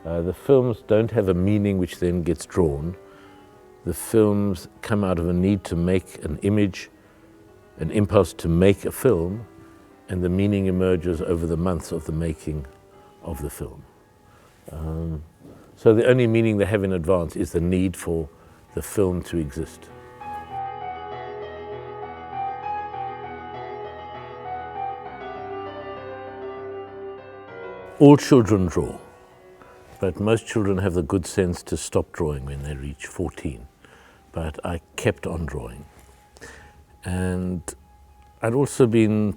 The films don't have a meaning which then gets drawn. The films come out of a need to make an image, an impulse to make a film, and the meaning emerges over the months of the making of the film. So the only meaning they have in advance is the need for the film to exist. All children draw, but most children have the good sense to stop drawing when they reach 14. But I kept on drawing. And I'd also been,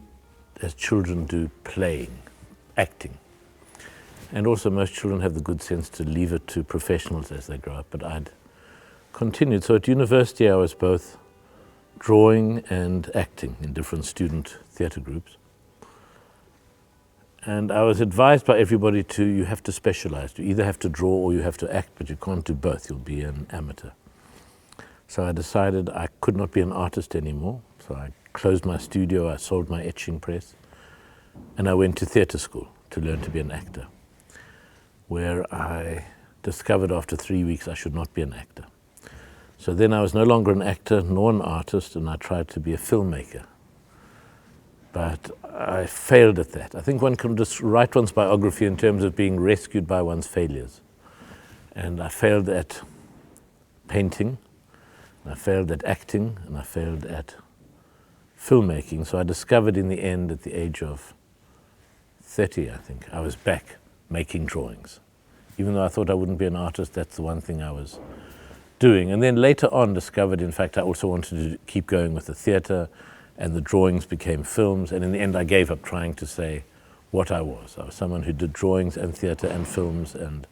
as children do, playing, acting. And also most children have the good sense to leave it to professionals as they grow up, but I'd continued. So at university I was both drawing and acting in different student theatre groups. And I was advised by everybody you have to specialize. You either have to draw or you have to act, but you can't do both, you'll be an amateur. So I decided I could not be an artist anymore. So I closed my studio, I sold my etching press, and I went to theatre school to learn to be an actor, where I discovered after 3 weeks I should not be an actor. So then I was no longer an actor nor an artist, and I tried to be a filmmaker. But I failed at that. I think one can just write one's biography in terms of being rescued by one's failures. And I failed at painting, and I failed at acting, and I failed at filmmaking. So I discovered in the end, at the age of 30, I think, I was back making drawings. Even though I thought I wouldn't be an artist, that's the one thing I was doing. And then later on discovered, in fact, I also wanted to keep going with the theatre, and the drawings became films. And in the end, I gave up trying to say what I was. I was someone who did drawings and theatre and films, and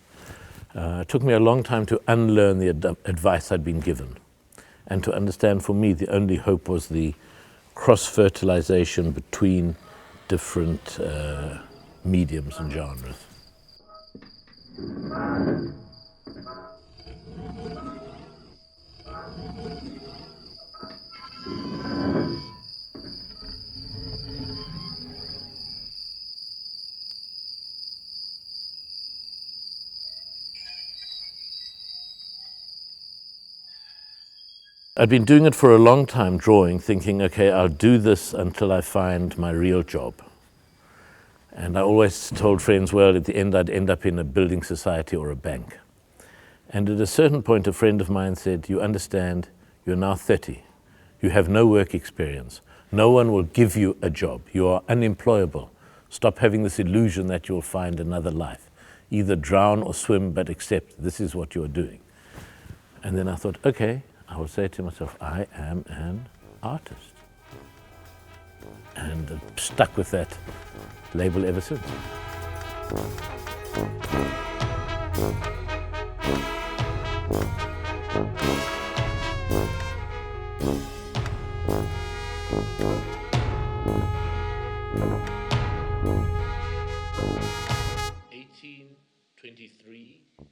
it took me a long time to unlearn the advice I'd been given, and to understand for me the only hope was the cross-fertilization between different mediums and genres. I'd been doing it for a long time, drawing, thinking, okay, I'll do this until I find my real job. And I always told friends, well, at the end I'd end up in a building society or a bank. And at a certain point, a friend of mine said, you understand, you're now 30. You have no work experience. No one will give you a job. You are unemployable. Stop having this illusion that you'll find another life. Either drown or swim, but accept this is what you're doing. And then I thought, okay, I will say to myself, I am an artist. And I've stuck with that label ever since.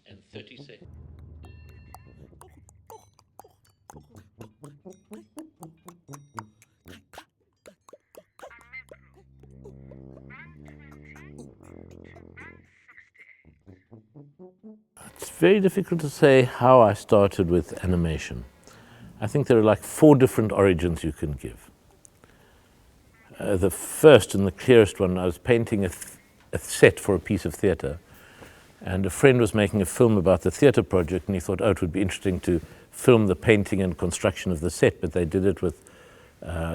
And 30 seconds. It's very difficult to say how I started with animation. I think there are like 4 different origins you can give. The first and the clearest one, I was painting a set for a piece of theatre, and a friend was making a film about the theatre project, and he thought, oh, it would be interesting to film the painting and construction of the set, but they did it with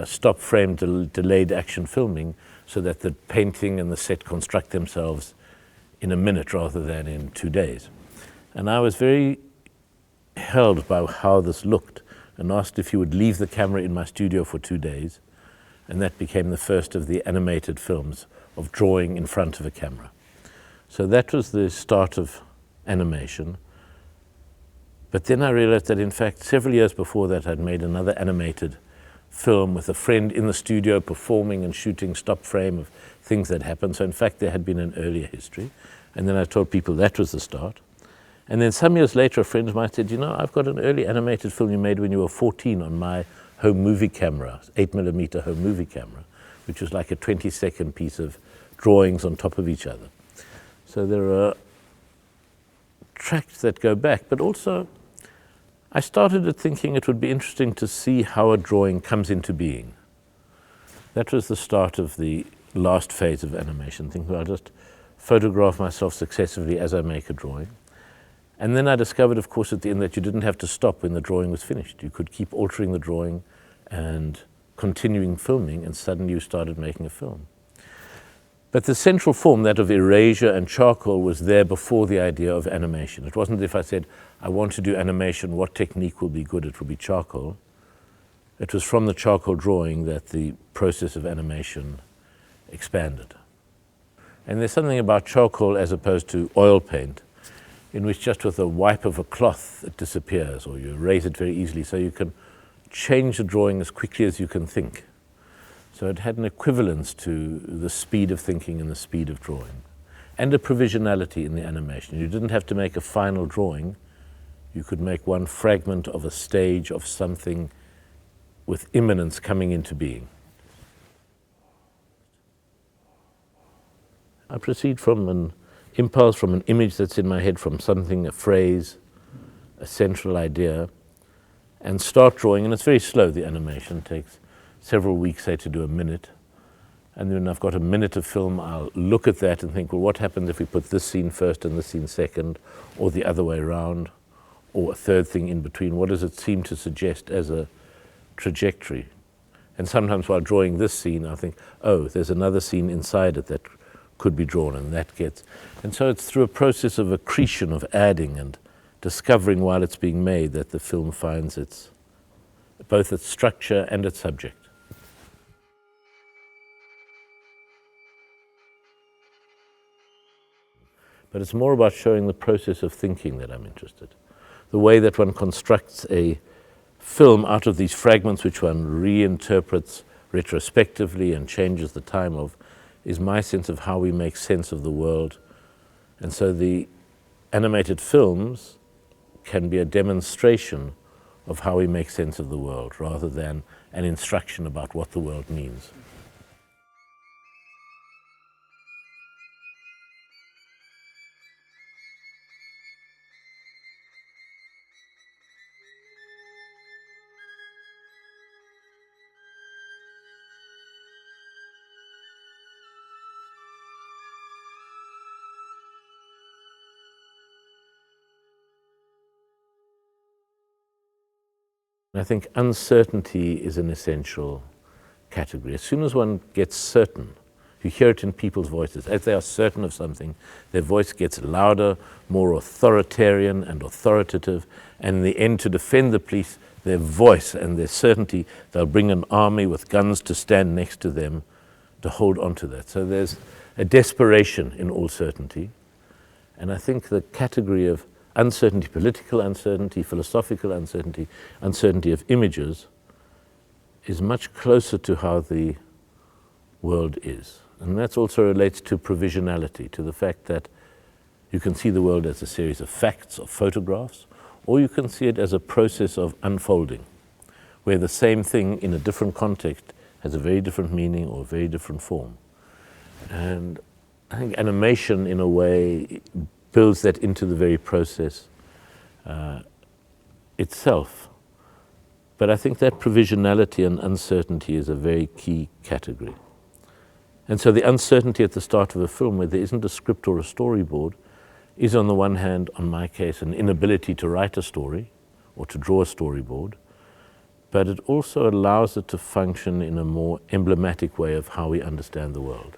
stop frame delayed action filming, so that the painting and the set construct themselves in a minute rather than in 2 days. And I was very held by how this looked, and asked if he would leave the camera in my studio for 2 days, and that became the first of the animated films of drawing in front of a camera. So that was the start of animation. But then I realized that in fact several years before that I'd made another animated film with a friend in the studio performing and shooting stop frame of things that happened. So in fact there had been an earlier history. And then I told people that was the start. And then some years later a friend of mine said, you know, I've got an early animated film you made when you were 14 on my home movie camera, 8mm home movie camera, which was like a 20-second piece of drawings on top of each other. So there are tracks that go back, but also I started at thinking it would be interesting to see how a drawing comes into being. That was the start of the last phase of animation, thinking, well, I'll just photograph myself successively as I make a drawing. And then I discovered, of course, at the end that you didn't have to stop when the drawing was finished. You could keep altering the drawing and continuing filming, and suddenly you started making a film. But the central form, that of erasure and charcoal, was there before the idea of animation. It wasn't as if I said, I want to do animation, what technique will be good? It will be charcoal. It was from the charcoal drawing that the process of animation expanded. And there's something about charcoal as opposed to oil paint, in which just with a wipe of a cloth it disappears, or you erase it very easily, so you can change the drawing as quickly as you can think. So it had an equivalence to the speed of thinking and the speed of drawing, and a provisionality in the animation. You didn't have to make a final drawing. You could make one fragment of a stage of something with imminence coming into being. I proceed from an impulse, from an image that's in my head, from something, a phrase, a central idea, and start drawing. And it's very slow, the animation. It takes several weeks, say, to do a minute. And then when I've got a minute of film, I'll look at that and think, well, what happens if we put this scene first and this scene second, or the other way around, or a third thing in between? What does it seem to suggest as a trajectory? And sometimes while drawing this scene, I think, oh, there's another scene inside it that could be drawn, and that gets. And so it's through a process of accretion, of adding and discovering while it's being made, that the film finds both its structure and its subject. But it's more about showing the process of thinking that I'm interested. The way that one constructs a film out of these fragments which one reinterprets retrospectively and changes the time of, is my sense of how we make sense of the world. And so the animated films can be a demonstration of how we make sense of the world, rather than an instruction about what the world means. I think uncertainty is an essential category. As soon as one gets certain, you hear it in people's voices. As they are certain of something, their voice gets louder, more authoritarian and authoritative, and in the end, to defend the police, their voice and their certainty, they'll bring an army with guns to stand next to them to hold on to that. So there's a desperation in all certainty. And I think the category of uncertainty, political uncertainty, philosophical uncertainty, uncertainty of images, is much closer to how the world is. And that also relates to provisionality, to the fact that you can see the world as a series of facts, of photographs, or you can see it as a process of unfolding, where the same thing in a different context has a very different meaning or a very different form. And I think animation, in a way, builds that into the very process itself. But I think that provisionality and uncertainty is a very key category. And so the uncertainty at the start of a film, where there isn't a script or a storyboard, is on the one hand, on my case, an inability to write a story or to draw a storyboard, but it also allows it to function in a more emblematic way of how we understand the world.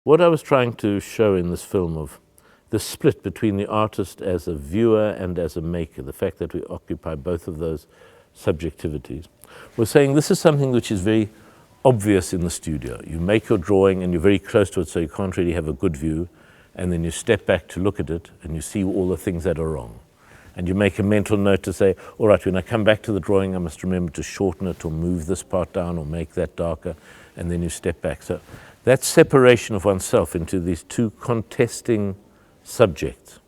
What I was trying to show in this film of the split between the artist as a viewer and as a maker, the fact that we occupy both of those subjectivities, was saying this is something which is very obvious in the studio. You make your drawing and you're very close to it, so you can't really have a good view, and then you step back to look at it and you see all the things that are wrong. And you make a mental note to say, all right, when I come back to the drawing, I must remember to shorten it or move this part down or make that darker, and then you step back. So that separation of oneself into these two contesting subjects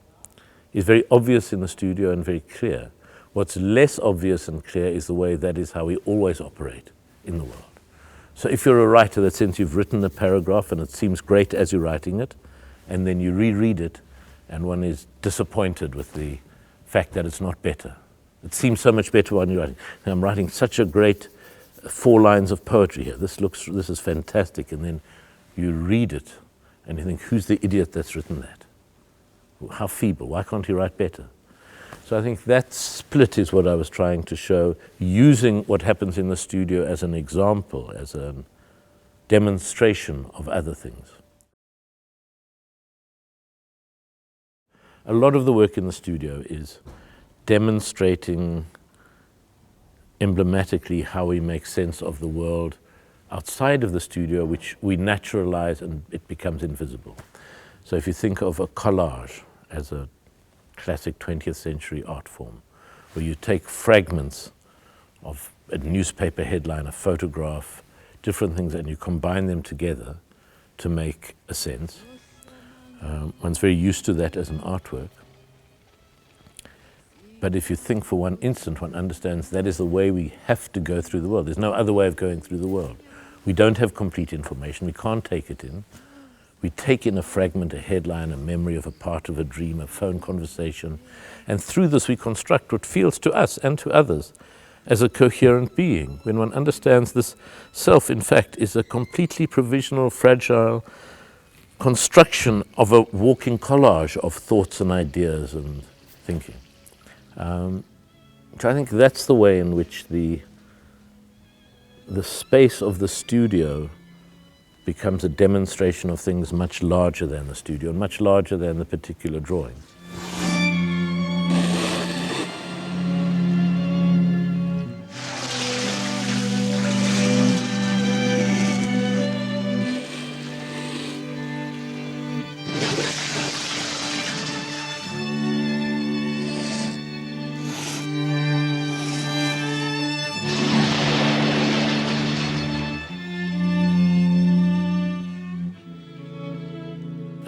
is very obvious in the studio and very clear, What's less obvious and clear is the way that is how we always operate in the world. So if you're a writer, that sense you've written a paragraph and it seems great as you're writing it, and then you reread it and one is disappointed with the fact that it's not better. It seems so much better when you're writing. I'm writing such a great 4 lines of poetry here. This is fantastic. And then you read it and you think, who's the idiot that's written that? How feeble, why can't he write better? So I think that split is what I was trying to show, using what happens in the studio as an example, as a demonstration of other things. A lot of the work in the studio is demonstrating emblematically how we make sense of the world outside of the studio, which we naturalize and it becomes invisible. So if you think of a collage as a classic 20th century art form, where you take fragments of a newspaper headline, a photograph, different things, and you combine them together to make a sense. One's very used to that as an artwork. But if you think for one instant, one understands that is the way we have to go through the world. There's no other way of going through the world. We don't have complete information. We can't take it in. We take in a fragment, a headline, a memory of a part of a dream, a phone conversation. And through this, we construct what feels to us and to others as a coherent being. When one understands this self, in fact, is a completely provisional, fragile construction of a walking collage of thoughts and ideas and thinking. So I think that's the way in which the space of the studio becomes a demonstration of things much larger than the studio and much larger than the particular drawing.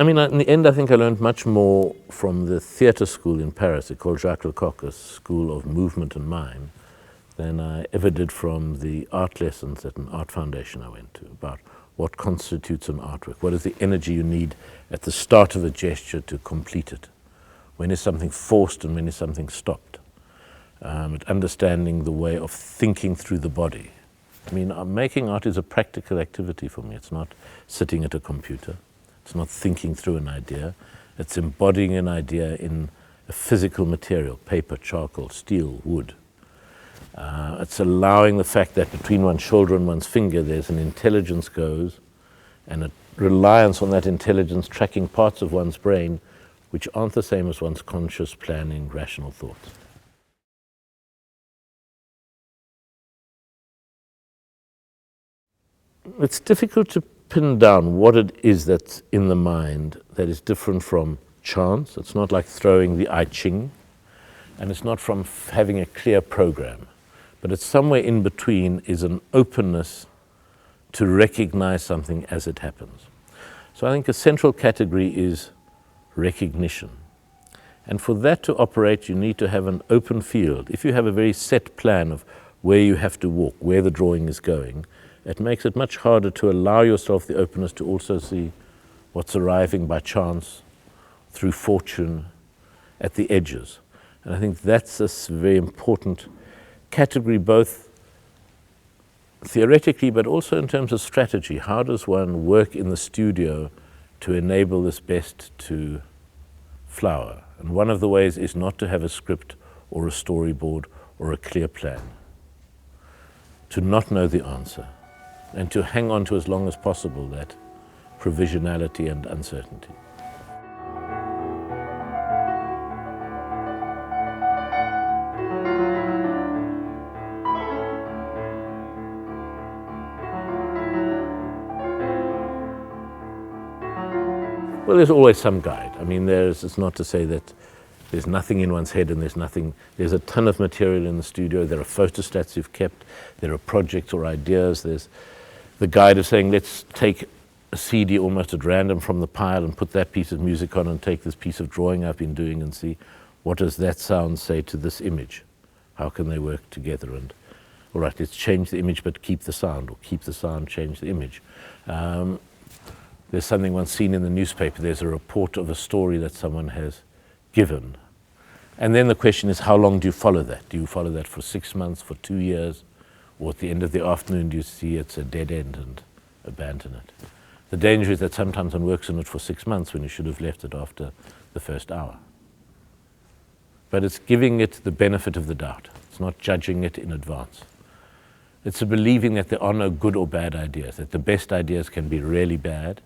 I mean, in the end, I think I learned much more from the theatre school in Paris, it's called Jacques Lecoq's School of Movement and Mime, than I ever did from the art lessons at an art foundation I went to, about what constitutes an artwork, what is the energy you need at the start of a gesture to complete it, when is something forced and when is something stopped, understanding the way of thinking through the body. I mean, making art is a practical activity for me. It's not sitting at a computer. It's not thinking through an idea. It's embodying an idea in a physical material, paper, charcoal, steel, wood. It's allowing the fact that between one's shoulder and one's finger there's an intelligence goes, and a reliance on that intelligence tracking parts of one's brain which aren't the same as one's conscious, planning, rational thoughts. It's difficult to pin down what it is that's in the mind that is different from chance. It's not like throwing the I Ching, and it's not from having a clear program, but it's somewhere in between is an openness to recognize something as it happens. So I think a central category is recognition. And for that to operate, you need to have an open field. If you have a very set plan of where you have to walk, where the drawing is going, it makes it much harder to allow yourself the openness to also see what's arriving by chance, through fortune, at the edges. And I think that's a very important category, both theoretically but also in terms of strategy. How does one work in the studio to enable this best to flower? And one of the ways is not to have a script or a storyboard or a clear plan, to not know the answer, and to hang on to as long as possible that provisionality and uncertainty. Well, there's always some guide. I mean, it's not to say that there's nothing in one's head and there's a ton of material in the studio. There are photostats you've kept, there are projects or ideas. There's the guide of saying, let's take a CD almost at random from the pile and put that piece of music on and take this piece of drawing I've been doing and see what does that sound say to this image. How can they work together? And all right, let's change the image but keep the sound, or keep the sound, change the image. There's something once seen in the newspaper. There's a report of a story that someone has given. And then the question is, how long do you follow that? Do you follow that for 6 months, for 2 years? Or at the end of the afternoon, do you see it's a dead end and abandon it? The danger is that sometimes one works on it for 6 months when you should have left it after the first hour. But it's giving it the benefit of the doubt. It's not judging it in advance. It's a believing that there are no good or bad ideas, that the best ideas can be really bad,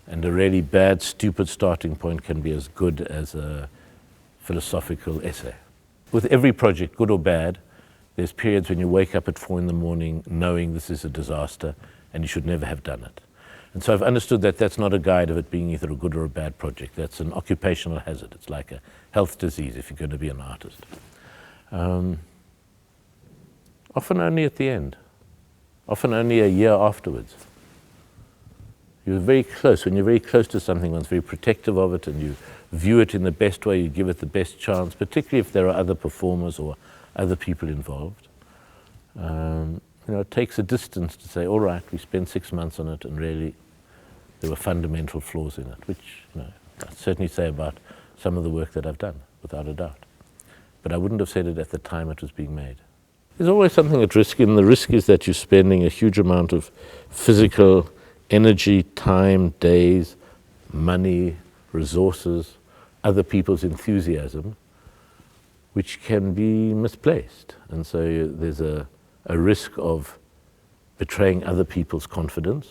and a really bad, stupid starting point can be as good as a philosophical essay. With every project, good or bad, there's periods when you wake up at 4 in the morning knowing this is a disaster and you should never have done it. And so I've understood that that's not a guide of it being either a good or a bad project. That's an occupational hazard. It's like a health disease if you're going to be an artist. Often only at the end, often only a year afterwards. You're very close. When you're very close to something, one's very protective of it and you view it in the best way, you give it the best chance, particularly if there are other performers or other people involved. It takes a distance to say, all right, we spent 6 months on it and really there were fundamental flaws in it, which I'd certainly say about some of the work that I've done, without a doubt. But I wouldn't have said it at the time it was being made. There's always something at risk, and the risk is that you're spending a huge amount of physical energy, time, days, money, resources, other people's enthusiasm, which can be misplaced. And so there's a risk of betraying other people's confidence.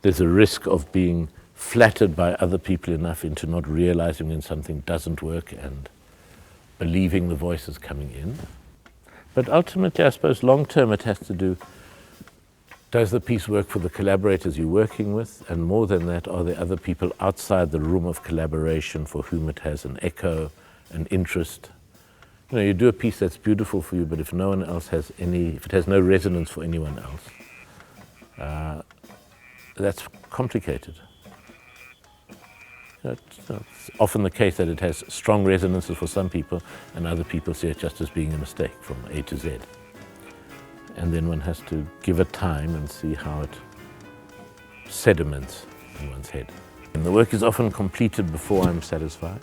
There's a risk of being flattered by other people enough into not realizing when something doesn't work and believing the voices coming in. But ultimately, I suppose, long term, it has to do, does the piece work for the collaborators you're working with? And more than that, are there other people outside the room of collaboration for whom it has an echo, an interest? You do a piece that's beautiful for you, but if no one else has if it has no resonance for anyone else, that's complicated. It's often the case that it has strong resonances for some people, and other people see it just as being a mistake from A to Z. And then one has to give it time and see how it sediments in one's head. And the work is often completed before I'm satisfied.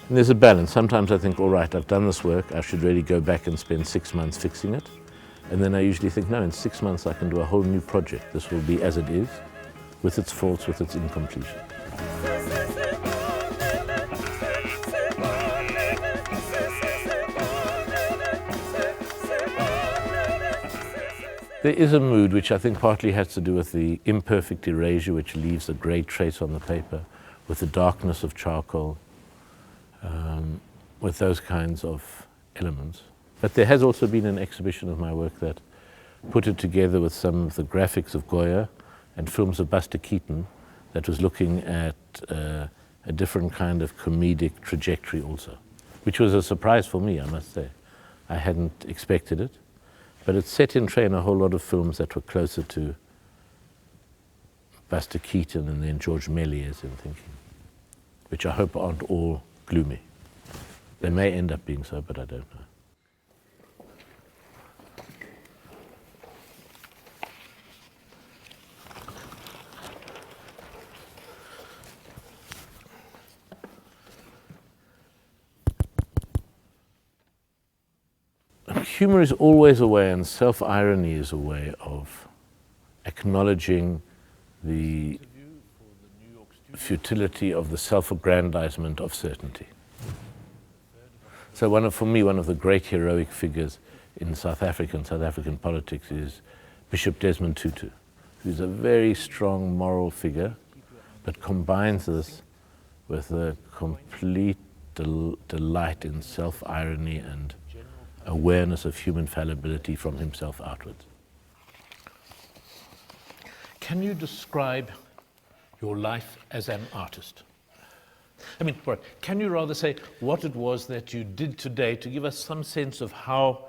And there's a balance. Sometimes I think, all right, I've done this work, I should really go back and spend 6 months fixing it. And then I usually think, no, in 6 months I can do a whole new project. This will be as it is, with its faults, with its incompletion. There is a mood which I think partly has to do with the imperfect erasure which leaves a grey trace on the paper, with the darkness of charcoal, with those kinds of elements. But there has also been an exhibition of my work that put it together with some of the graphics of Goya and films of Buster Keaton that was looking at a different kind of comedic trajectory also, which was a surprise for me, I must say. I hadn't expected it. But it set in train a whole lot of films that were closer to Buster Keaton and then George Méliès in thinking, which I hope aren't all gloomy. They may end up being so, but I don't know. Humor is always a way, and self-irony is a way of acknowledging the futility of the self-aggrandizement of certainty. So for me, one of the great heroic figures in South African politics is Bishop Desmond Tutu, who's a very strong moral figure, but combines this with a complete delight in self-irony and awareness of human fallibility from himself outwards. Can you describe your life as an artist? Can you rather say what it was that you did today to give us some sense of how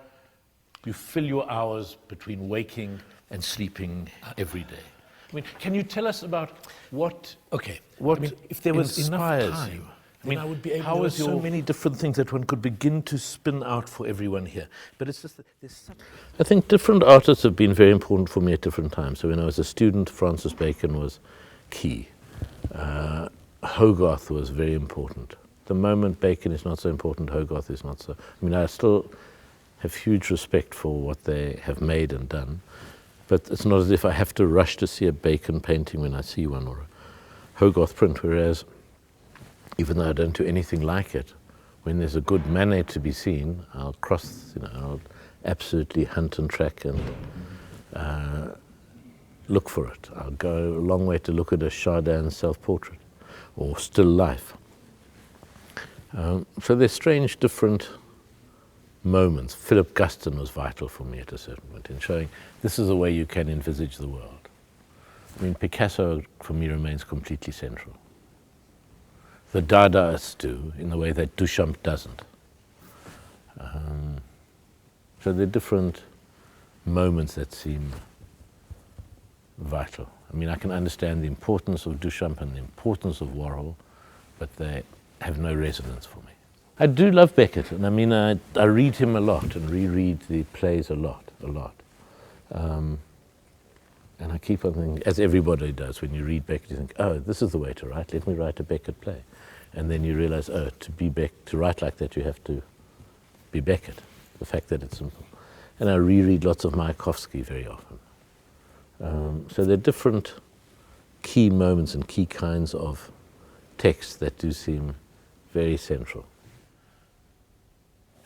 you fill your hours between waking and sleeping every day? Can you tell us about what if there was enough time you? I mean, how is so many different things that one could begin to spin out for everyone here? But it's just that there's such... I think different artists have been very important for me at different times. So when I was a student, Francis Bacon was key. Hogarth was very important. The moment Bacon is not so important, Hogarth is not so... I mean, I still have huge respect for what they have made and done, but it's not as if I have to rush to see a Bacon painting when I see one, or a Hogarth print, whereas even though I don't do anything like it, when there's a good Manet to be seen, I'll I'll absolutely hunt and track and look for it. I'll go a long way to look at a Chardin self-portrait or still life. So there's strange, different moments. Philip Guston was vital for me at a certain point in showing this is the way you can envisage the world. I mean, Picasso for me remains completely central. The Dadaists do, in the way that Duchamp doesn't. So there are different moments that seem vital. I mean, I can understand the importance of Duchamp and the importance of Warhol, but they have no resonance for me. I do love Beckett, and I mean, I read him a lot and reread the plays a lot. And I keep on thinking, as everybody does, when you read Beckett, you think, oh, this is the way to write, let me write a Beckett play. And then you realize, oh, to write like that, you have to be Beckett, the fact that it's simple. And I reread lots of Mayakovsky very often. So there are different key moments and key kinds of texts that do seem very central.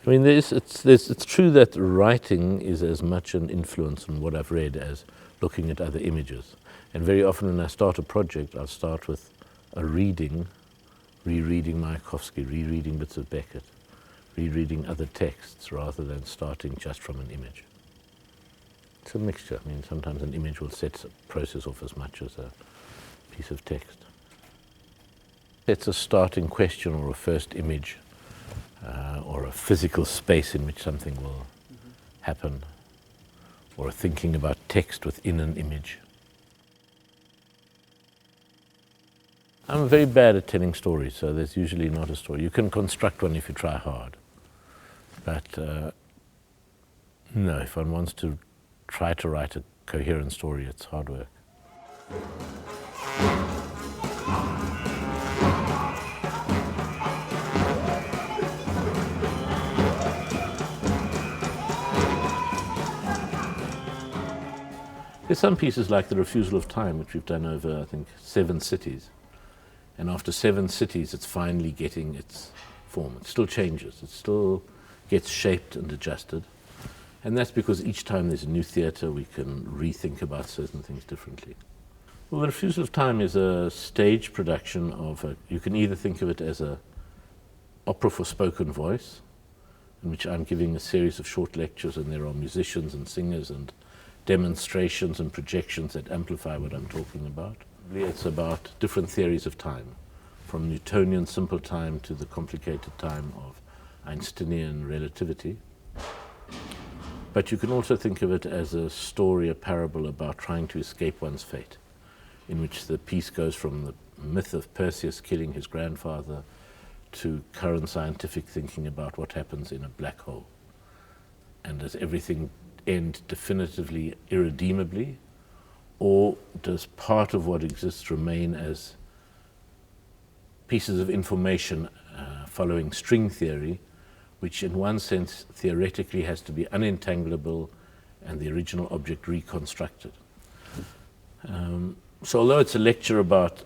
I mean, it's true that writing is as much an influence on what I've read as looking at other images. And very often when I start a project, I'll start with a reading, rereading Mayakovsky, rereading bits of Beckett, rereading other texts rather than starting just from an image. It's a mixture. I mean, sometimes an image will set a process off as much as a piece of text. It's a starting question or a first image or a physical space in which something will happen, or thinking about text within an image. I'm very bad at telling stories, so there's usually not a story. You can construct one if you try hard. But no, if one wants to try to write a coherent story, it's hard work. There's some pieces like The Refusal of Time, which we've done over, I think, 7 cities. And after 7 cities, it's finally getting its form. It still changes. It still gets shaped and adjusted. And that's because each time there's a new theatre, we can rethink about certain things differently. Well, The Refusal of Time is a stage production of you can either think of it as an opera for spoken voice, in which I'm giving a series of short lectures, and there are musicians and singers and demonstrations and projections that amplify what I'm talking about. It's about different theories of time, from Newtonian simple time to the complicated time of Einsteinian relativity. But you can also think of it as a story, a parable about trying to escape one's fate, in which the piece goes from the myth of Perseus killing his grandfather to current scientific thinking about what happens in a black hole. And does everything end definitively, irredeemably, or does part of what exists remain as pieces of information following string theory, which in one sense theoretically has to be unentangleable and the original object reconstructed. So although it's a lecture about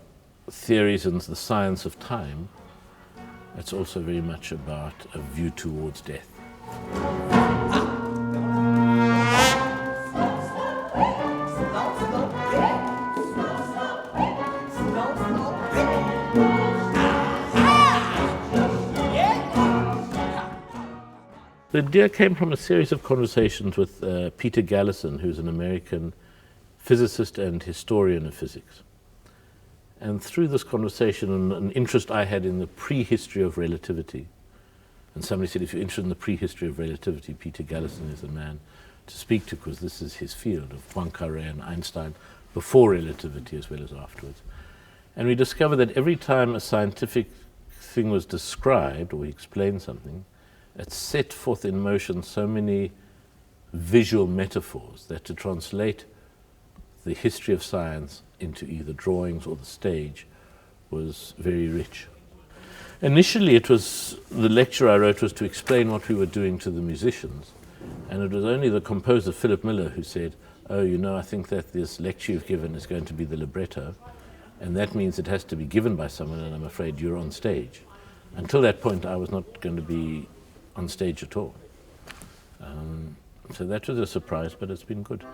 theories and the science of time, it's also very much about a view towards death. The idea came from a series of conversations with Peter Gallison, who's an American physicist and historian of physics. And through this conversation, an interest I had in the prehistory of relativity, and somebody said, if you're interested in the prehistory of relativity, Peter Gallison is the man to speak to, because this is his field of Poincaré and Einstein before relativity as well as afterwards. And we discovered that every time a scientific thing was described or he explained something, it set forth in motion so many visual metaphors that to translate the history of science into either drawings or the stage was very rich. Initially, it was the lecture I wrote was to explain what we were doing to the musicians, and it was only the composer Philip Miller who said, "Oh, you know, I think that this lecture you've given is going to be the libretto, and that means it has to be given by someone, and I'm afraid you're on stage." Until that point, I was not going to be on stage at all. So that was a surprise, but it's been good.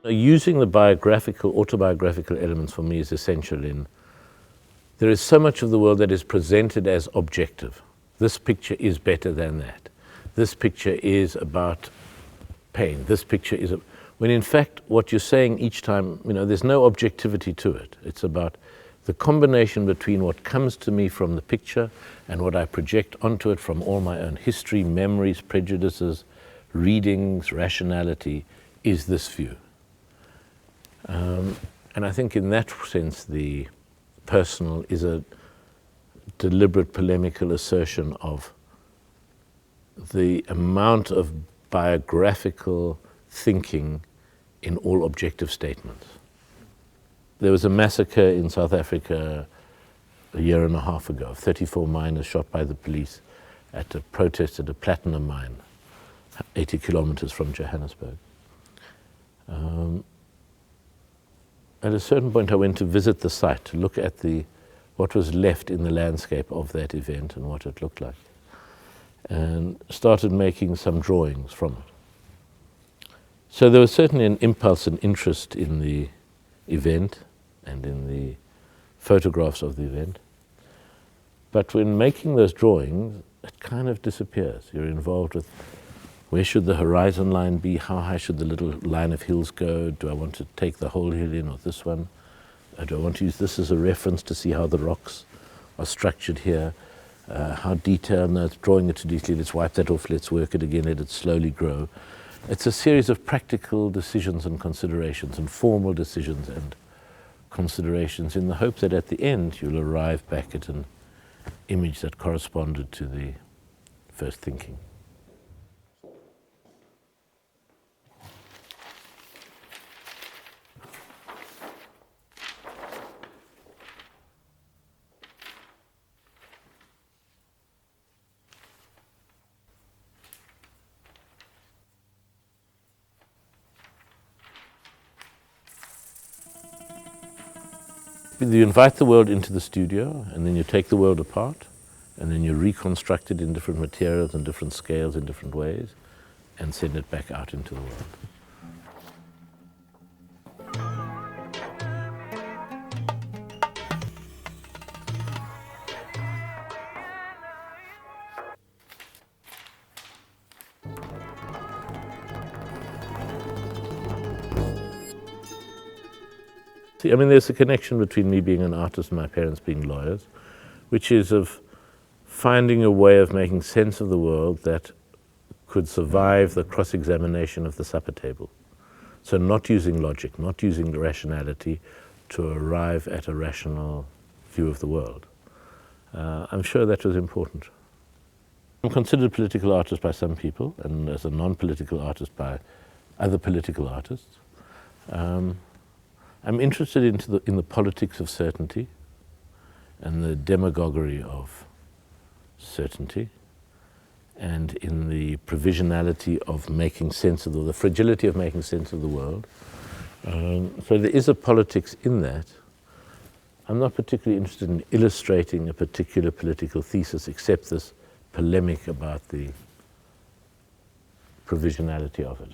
Using the autobiographical elements for me is essential in, there is so much of the world that is presented as objective. This picture is better than that. This picture is about pain. This picture is, when in fact what you're saying each time, there's no objectivity to it. It's about the combination between what comes to me from the picture and what I project onto it from all my own history, memories, prejudices, readings, rationality, is this view. And I think in that sense the personal is a deliberate polemical assertion of the amount of biographical thinking in all objective statements. There was a massacre in South Africa a year and a half ago, 34 miners shot by the police at a protest at a platinum mine, 80 kilometers from Johannesburg. At a certain point I went to visit the site to look at what was left in the landscape of that event and what it looked like, and started making some drawings from it. So there was certainly an impulse and interest in the event and in the photographs of the event, but when making those drawings it kind of disappears. You're involved with, where should the horizon line be? How high should the little line of hills go? Do I want to take the whole hill in or this one? Do I want to use this as a reference to see how the rocks are structured here? How detailed? No, it's drawing it too deeply. Let's wipe that off. Let's work it again. Let it slowly grow. It's a series of practical decisions and considerations and formal decisions and considerations in the hope that at the end you'll arrive back at an image that corresponded to the first thinking. You invite the world into the studio, and then you take the world apart, and then you reconstruct it in different materials and different scales in different ways, and send it back out into the world. I mean, there's a connection between me being an artist and my parents being lawyers, which is of finding a way of making sense of the world that could survive the cross-examination of the supper table. So not using logic, not using rationality to arrive at a rational view of the world. I'm sure that was important. I'm considered a political artist by some people, and as a non-political artist by other political artists. I'm interested in the politics of certainty and the demagoguery of certainty, and in the provisionality of making sense of the fragility of making sense of the world. So there is a politics in that. I'm not particularly interested in illustrating a particular political thesis except this polemic about the provisionality of it.